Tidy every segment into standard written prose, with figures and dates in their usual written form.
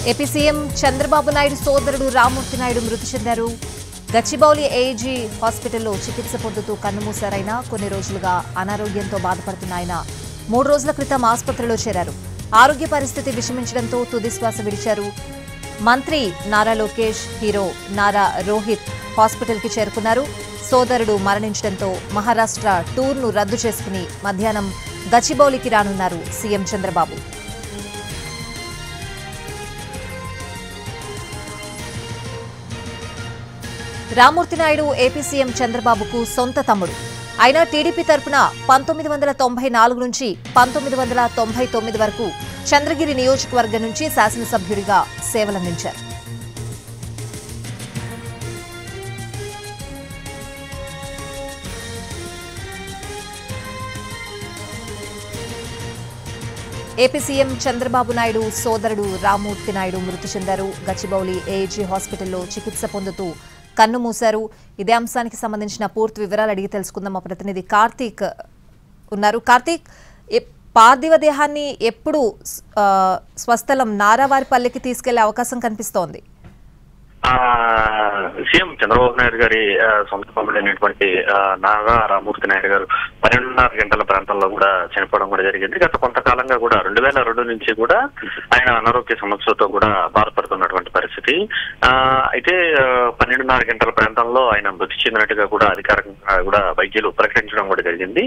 AP CM Chandrababu Naidu సోదరుడు రామ్మూర్తి నాయుడు మృతి చెందారు. గచ్చిబౌలి ఏజీ హాస్పిటల్లో చికిత్స పొందుతూ కన్నుమూశారైనా కొన్ని రోజులుగా అనారోగ్యంతో బాధపడుతున్న ఆయన 3 రోజుల క్రితం ఆసుపత్రిలో చేరారు. ఆరోగ్య పరిస్థితి విషమించడంతో తుదిశ్వాస విడిచారు. మంత్రి నారా లోకేష్, హీరో నారా రోహిత్ హాస్పిటల్కి చేరుకున్నారు. సోదరుడు మరణించడంతో మహారాష్ట్ర టూర్ను రద్దు చేసుకుని మధ్యాహ్నం గచ్చిబౌలికి రానున్నారు CM Chandrababu. Rammurthy Naidu AP CM చంద్రబాబుకు సొంత తమ్ముడు. ఆయన టీడీపీ తరపున 1994 నుంచి 1999 వరకు చంద్రగిరి నియోజకవర్గం నుంచి శాసనసభ్యుడిగా సేవలందించారు. ఏపీ సీఎం చంద్రబాబు నాయుడు సోదరుడు రామ్మూర్తి నాయుడు మృతి చెందారు. గచ్చిబౌలి ఏజీ హాస్పిటల్లో చికిత్స పొందుతూ కన్నుమూశారు. ఇదే అంశానికి సంబంధించిన పూర్తి వివరాలు అడిగి తెలుసుకుందాం. మా ప్రతినిధి కార్తీక్ ఉన్నారు. కార్తీక్, పార్థివ దేహాన్ని ఎప్పుడు స్వస్థలం నారావారిపల్లికి తీసుకెళ్లే అవకాశం కనిపిస్తోంది? సీఎం చంద్రబాబు నాయుడు గారి సొంత తమ్ముడైనటువంటి నారా రామ్మూర్తి నాయుడు గారు 12.5 గంటల ప్రాంతంలో కూడా చనిపోవడం కూడా జరిగింది. గత కొంతకాలంగా కూడా 2002 నుంచి కూడా ఆయన అనారోగ్య సమస్యలతో కూడా బాధపడుతున్నటువంటి పరిస్థితి. అయితే 12.5 గంటల ప్రాంతంలో ఆయన మృతి చెందినట్టుగా కూడా అధికారికంగా కూడా వైద్యులు ప్రకటించడం కూడా జరిగింది.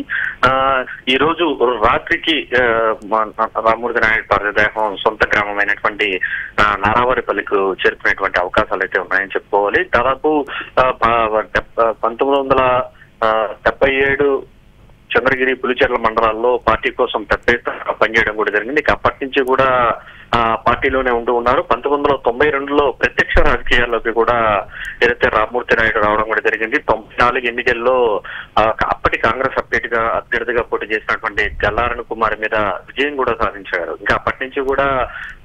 ఈ రోజు రాత్రికి రామ్మూర్తి నాయుడు పార్థివదేహం సొంత గ్రామమైనటువంటి నారావారిపల్లికి చేరుకునేటువంటి అవకాశాలు అయితే ఉన్నాయని చెప్పుకోవాలి. దాదాపు 1977 చంద్రగిరి, పులిచెర్ల మండలాల్లో పార్టీ కోసం పెద్ద ఎత్తున పనిచేయడం కూడా జరిగింది. అప్పటి నుంచి కూడా పార్టీలోనే ఉంటూ ఉన్నారు. 1992లో ప్రత్యక్ష రాజకీయాల్లోకి కూడా ఏదైతే రామ్మూర్తి నాయుడు రావడం కూడా జరిగింది. 94 ఎన్నికల్లో అప్పటి కాంగ్రెస్ అభ్యర్థిగా పోటీ చేసినటువంటి గల్లారని కుమార్ మీద విజయం కూడా సాధించారు. ఇంకా అప్పటి నుంచి కూడా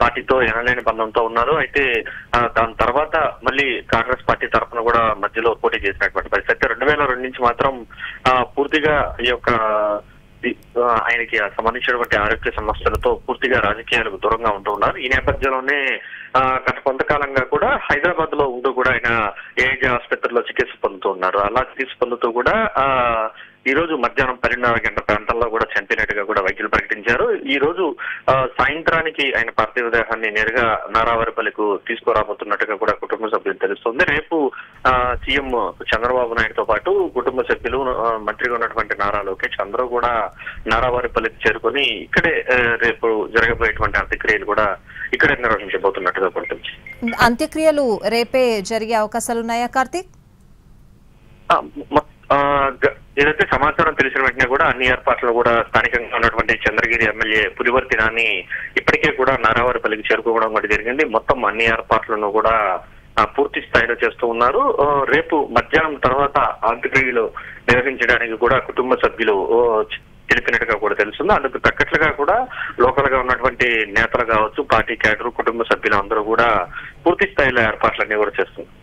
పార్టీతో ఎనలేని బంధంతో ఉన్నారు. అయితే దాని తర్వాత మళ్ళీ కాంగ్రెస్ పార్టీ తరఫున కూడా మధ్యలో పోటీ చేసినటువంటి పరిస్థితి. 2002 నుంచి మాత్రం పూర్తిగా ఈ యొక్క ఆయనకి సంబంధించినటువంటి ఆరోగ్య సమస్యలతో పూర్తిగా రాజకీయాలకు దూరంగా ఉంటూ ఉన్నారు. ఈ నేపథ్యంలోనే గత కొంతకాలంగా కూడా హైదరాబాద్ లో ఉంటూ కూడా ఆయన ఏజీ ఆసుపత్రిలో చికిత్స పొందుతూ ఉన్నారు. అలా చికిత్స పొందుతూ కూడా ఈ రోజు మధ్యాహ్నం 12.5 గంటల ప్రాంతంలో కూడా చనిపోయినట్టుగా కూడా వైద్యులు ప్రకటించారు. ఈ రోజు సాయంత్రానికి ఆయన పార్థివ దేహాన్ని నేరుగా నారావారిపల్లికు తీసుకురాబోతున్నట్టుగా కూడా కుటుంబ సభ్యులు తెలుస్తుంది. రేపు సీఎం చంద్రబాబు నాయుడుతో పాటు కుటుంబ సభ్యులు, మంత్రిగా ఉన్నటువంటి నారా లోకేష్ అందరూ కూడా నారావారిపల్లికి చేరుకొని ఇక్కడే రేపు జరగబోయేటువంటి అంత్యక్రియలు కూడా ఇక్కడే నిర్వహించబోతున్నట్టుగా పడుతుంది. అంత్యక్రియలు రేపే జరిగే అవకాశాలు ఉన్నాయా కార్తీక్? ఏదైతే సమాచారం తెలిసిన వెంటనే కూడా అన్ని ఏర్పాట్లు కూడా స్థానికంగా ఉన్నటువంటి చంద్రగిరి ఎమ్మెల్యే పులివర్తి నాని ఇప్పటికే కూడా నారావారిపల్లికి చేరుకోవడం కూడా జరిగింది. మొత్తం అన్ని ఏర్పాట్లను కూడా పూర్తి స్థాయిలో చేస్తూ ఉన్నారు. రేపు మధ్యాహ్నం తర్వాత అంత్యక్రియలు నిర్వహించడానికి కూడా కుటుంబ సభ్యులు తెలిపినట్టుగా కూడా తెలుస్తుంది. అందుకు తగ్గట్లుగా కూడా లోకల్ గా ఉన్నటువంటి నేతలు కావచ్చు, పార్టీ క్యాడర్, కుటుంబ సభ్యులు అందరూ కూడా పూర్తి స్థాయిలో ఏర్పాట్లన్నీ కూడా చేస్తున్నారు.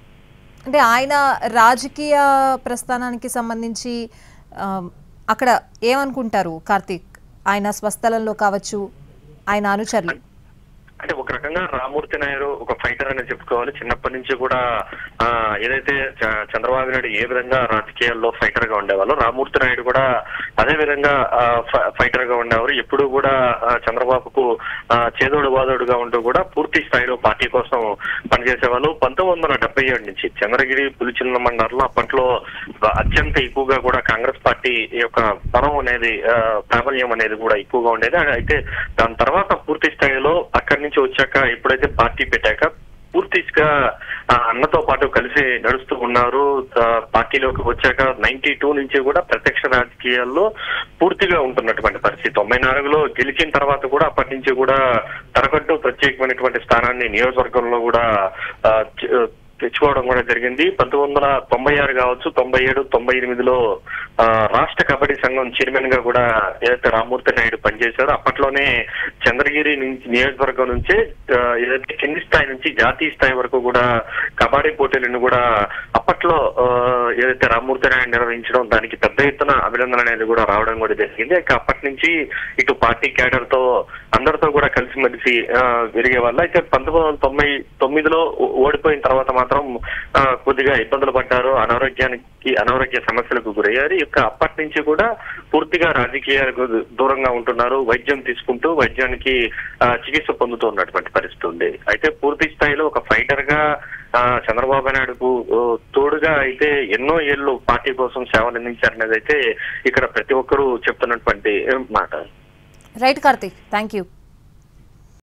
అంటే ఆయన రాజకీయ ప్రస్థానానికి సంబంధించి అక్కడ ఏమనుకుంటారు కార్తీక్? ఆయన స్వస్థలంలో కావచ్చు, ఆయన అనుచరులు అంటే ఒక రకంగా రామ్మూర్తి నాయుడు ఒక ఫైటర్ అని చెప్పుకోవాలి. చిన్నప్పటి నుంచి కూడా ఏదైతే చంద్రబాబు నాయుడు ఏ విధంగా రాజకీయాల్లో ఫైటర్ గా ఉండేవాళ్ళు, రామ్మూర్తి నాయుడు కూడా అదే విధంగా ఫైటర్ గా ఉండేవారు. ఎప్పుడు కూడా చంద్రబాబుకు చేదోడు వాదోడుగా ఉంటూ కూడా పూర్తి స్థాయిలో పార్టీ కోసం పనిచేసేవాళ్ళు. 1977 నుంచి చంద్రగిరి, పులిచెర్ల మండలంలో అప్పట్లో అత్యంత ఎక్కువగా కూడా కాంగ్రెస్ పార్టీ యొక్క బలం అనేది, ప్రాబల్యం అనేది కూడా ఎక్కువగా ఉండేది. అయితే దాని తర్వాత పూర్తి స్థాయిలో అక్కడి నుంచి వచ్చాక ఎప్పుడైతే పార్టీ పెట్టాక పూర్తిగా అన్నతో పాటు కలిసి నడుస్తూ ఉన్నారు. పార్టీలోకి వచ్చాక 92 నుంచి కూడా ప్రత్యక్ష రాజకీయాల్లో పూర్తిగా ఉంటున్నటువంటి పరిస్థితి. 94లో గెలిచిన తర్వాత కూడా అప్పటి నుంచి కూడా తనకంటూ ప్రత్యేకమైనటువంటి స్థానాన్ని నియోజకవర్గంలో కూడా తెచ్చుకోవడం కూడా జరిగింది. 1996 కావచ్చు, 97, 98లో రాష్ట్ర కబడ్డీ సంఘం చైర్మన్ గా కూడా ఏదైతే రామ్మూర్తి నాయుడు పనిచేశారో అప్పట్లోనే చంద్రగిరి నియోజకవర్గం నుంచే ఏదైతే కింది స్థాయి నుంచి జాతీయ స్థాయి వరకు కూడా కబడ్డీ పోటీలను కూడా అప్పట్లో ఏదైతే రామ్మూర్తి నాయుడు నిర్వహించడం దానికి పెద్ద ఎత్తున అభినందన అనేది కూడా రావడం కూడా జరిగింది. అప్పటి నుంచి ఇటు పార్టీ క్యాడర్ తో అందరితో కూడా కలిసి కలిసిమెలిసి విరిగే వాళ్ళు. అయితే 1999లో ఓడిపోయిన తర్వాత మాత్రం కొద్దిగా ఇబ్బందులు పడ్డారు, అనారోగ్య సమస్యలకు గురయ్యారు. ఇక అప్పటి నుంచి కూడా పూర్తిగా రాజకీయాలకు దూరంగా ఉంటున్నారు. వైద్యం తీసుకుంటూ వైద్యానికి చికిత్స పొందుతూ ఉన్నటువంటి పరిస్థితి ఉంది. అయితే పూర్తి స్థాయిలో ఒక ఫైటర్ గా చంద్రబాబు నాయుడుకు తోడుగా అయితే ఎన్నో ఏళ్ళు పార్టీ కోసం సేవలు అందించారనేది అయితే ఇక్కడ ప్రతి ఒక్కరూ చెప్తున్నటువంటి మాట. Right Karthik, thank you.